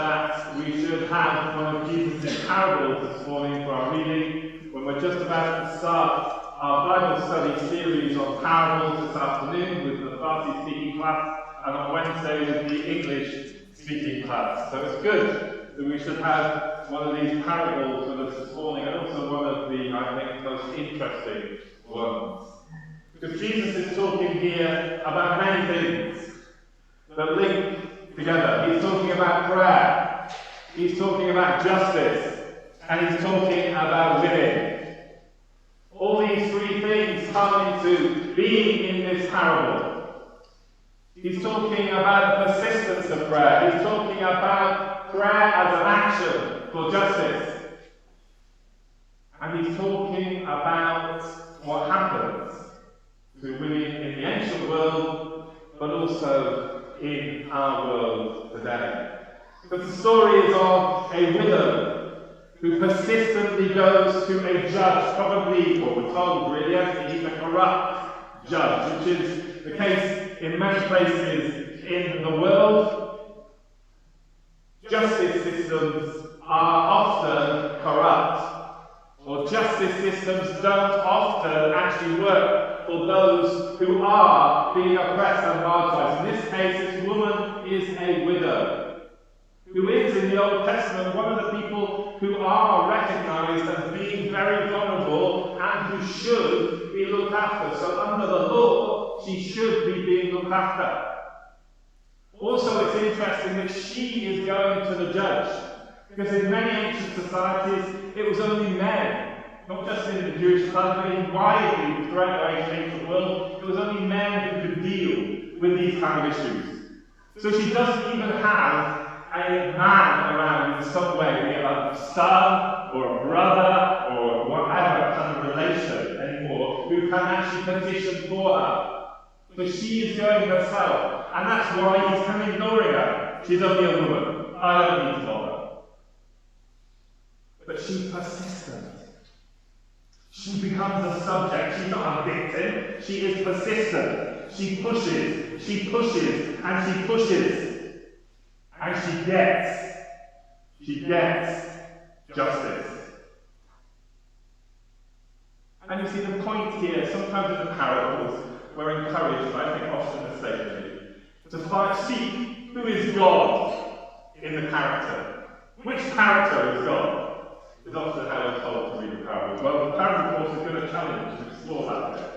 that we should have one of Jesus' parables this morning for our reading, when we're just about to start our Bible study series on parables this afternoon with the Farsi speaking class, and on Wednesday with the English speaking class. So it's good that we should have one of these parables with us this morning, and also one of the, I think, most interesting ones. Because Jesus is talking here about many things that link together. He's talking about prayer, he's talking about justice, and he's talking about women. All these three things come into being in this parable. He's talking about the persistence of prayer. He's talking about prayer as an action for justice. And he's talking about what happens to women in the ancient world, but also in our world today. But the story is of a widow who persistently goes to a judge, probably, or we're told really, he's a corrupt judge, which is the case in many places in the world. Justice systems are often corrupt, or justice systems don't often actually work for those who are being oppressed and marginalized. In this case, this woman is a widow, who is, in the Old Testament, one of the people who are recognized as being very vulnerable and who should be looked after. So under the law, she should be being looked after. Also, it's interesting that she is going to the judge, because in many ancient societies, it was only men, not just in the Jewish society, but in widely throughout the ancient world, it was only men who could deal with these kind of issues. So she doesn't even have a man around in some way, be it a son or a brother or whatever kind of relation anymore, who can actually petition for her. But she is going herself, and that's why he's kind of ignoring her. She's only a woman. I don't need to bother. But she's persistent. She becomes a subject. She's not a victim. She is persistent. She pushes, and she pushes. And she gets justice. And you see the point here, sometimes in the parables, we're encouraged, I think often mistakenly, to seek who is God in the character. Which character is God? Is often how we're told to read the parable. Well, the parable, of course, is going to challenge to explore that bit.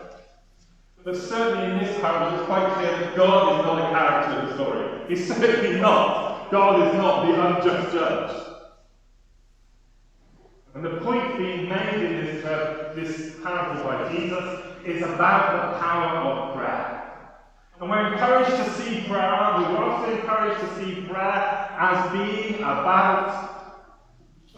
But certainly in this parable, it's quite clear that God is not a character in the story. He's certainly not. God is not the unjust judge. And the point being made in this parable by Jesus is about the power of prayer. And we're encouraged to see prayer, aren't we? We're often encouraged to see prayer as being about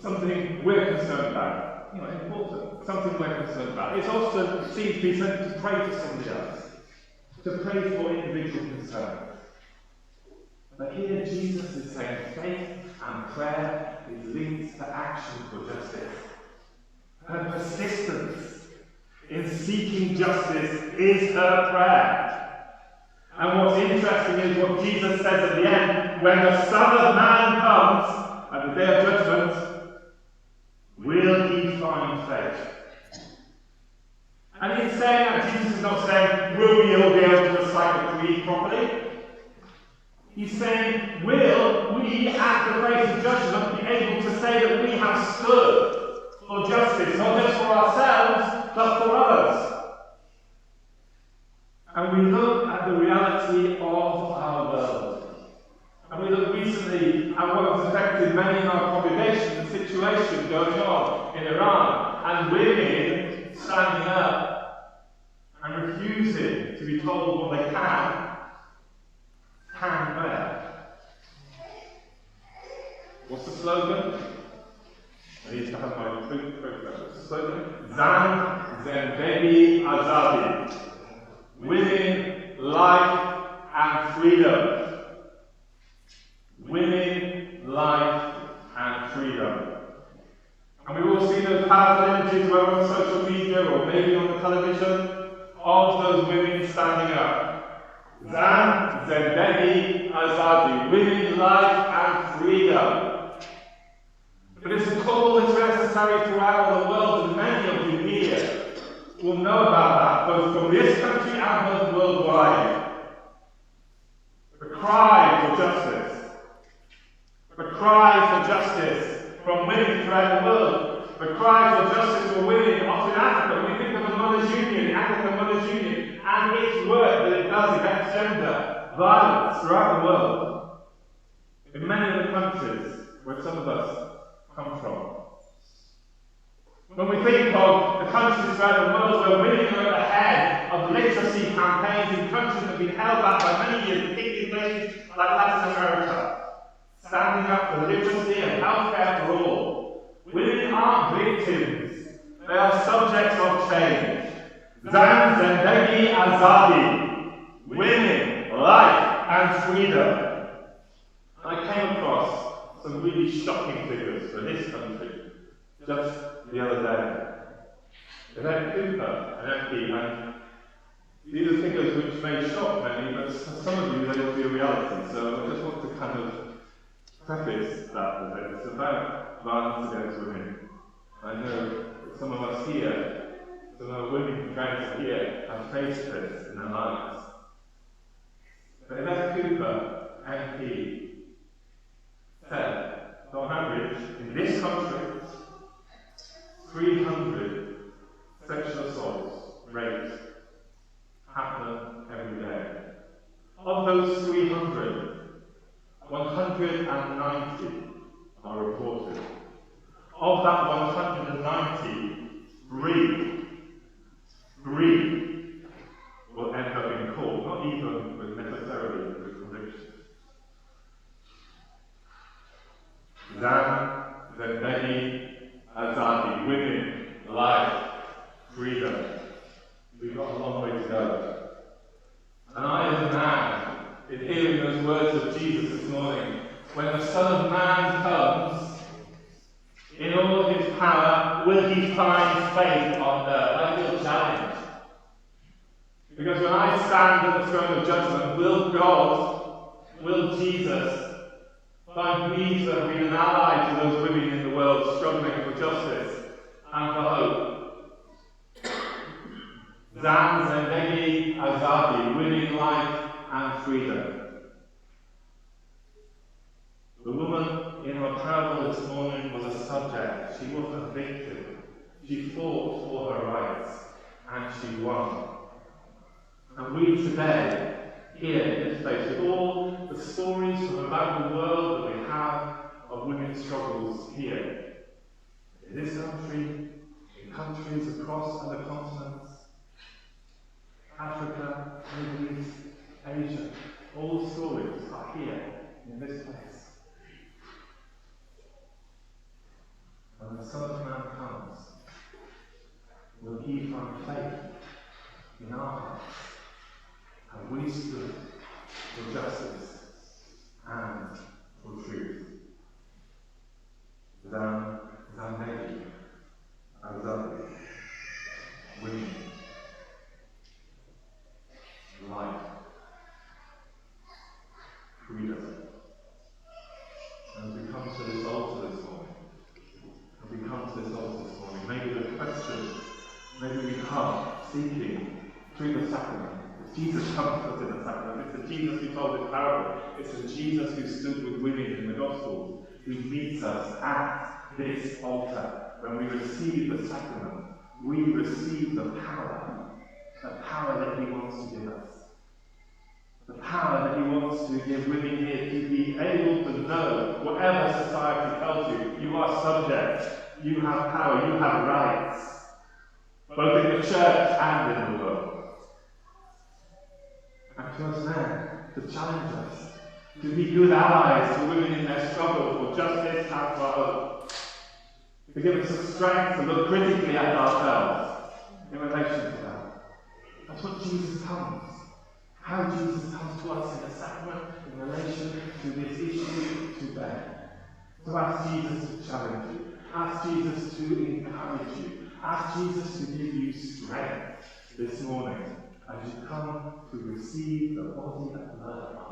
something we're concerned about. Important. Something we're concerned about. It's often seen to be sent to pray for somebody else, to pray for individual concerns. But here Jesus is saying faith and prayer is linked to action for justice. Her persistence in seeking justice is her prayer. And what's interesting is what Jesus says at the end: when the Son of Man comes at the day of judgment, will he find faith? And he's saying that Jesus is not saying, will we all be able to recite the creed properly? He's saying, will we, at the place of judgment, be able to say that we have stood for justice, not just for ourselves, but for others? And we look at the reality of our world. And we look recently at what has affected many in our congregation, the situation going on in Iran, and women standing up and refusing to be told what they can bear. What's the slogan? I need to have my program. What's the slogan? Zandegi, Azadi. Women, life, and freedom. Women, life, and freedom. And we've all seen those powerful images, whether on social media or maybe on the television, of those women standing up. Zandegi, Azadi. Women, life, and freedom. here. But it's a call that's necessary throughout the world, and many of you here will know about that, both from this country and both worldwide. The cry for justice. The cry for justice from women throughout the world. The cry for justice for women, often in Africa. When we think of the Mothers' Union, the African Mothers' Union, and its work that it does against gender violence throughout the world. In many of the countries where some of us come from. When we think of the countries throughout the world where women are at the head of literacy campaigns in countries that have been held back by many years, particularly places like Latin America, standing up for literacy and healthcare for all, women aren't victims, they are subjects of change. Zandegi, Azadi, women, life and freedom. I came across some really shocking figures for this country just the other day. Revd Cooper, an MP, and these are figures which may shock many, but for some of you they will be a reality. So I just want to kind of preface that with it. It's about violence against women. I know that some of us here, some of our women friends here, have faced this in their lives. But Revd Cooper, MP, said that on average, in this country, 300 sexual assaults, rapes, happen every day. Of those 300, 190 are reported. Of that 190, three will end up in court, not even with necessarily with conviction. Zandegi, Azadi, women, life, freedom. We've got a long way to go. And I, as a man, in hearing those words of Jesus this morning, when the Son of Man comes, in all of his power, will he find faith on earth? I feel challenged. Because when I stand at the throne of judgment, will Jesus find me to have been an ally to those women in the world struggling for justice and for hope? Zandegi, Azadi, winning life and freedom. The woman in our parable this morning was a subject. She wasn't a victim. She fought for her rights and she won. And we today, here in this place, with all the stories from about the world that we have of women's struggles here, in this country, in countries across other continents, Africa, Middle East, Asia, all the stories are here in this place. When the Son of Man comes, will he find faith in our hearts? Have we stood for justice and for truth? Zandegi, Azadi, women, life, freedom. As we come to this altar this morning, maybe the question, maybe we come seeking through the sacrament. Jesus comes to us in the sacrament. It's the Jesus who told this parable. It's the Jesus who stood with women in the Gospels, who meets us at this altar. When we receive the sacrament, we receive the power that he wants to give us. The power that he wants to give women here to be able to know whatever society tells you, you are subject, you have power, you have rights, both in the church and in the world. And to us men, to challenge us, to be good allies to women in their struggle for justice and for hope, to give us the strength to look critically at ourselves in relation to that. That's what Jesus comes. How Jesus comes to us in the sacrament in relation to this issue today. So ask Jesus to challenge you. Ask Jesus to encourage you. Ask Jesus to give you strength this morning as you come to receive the body and blood of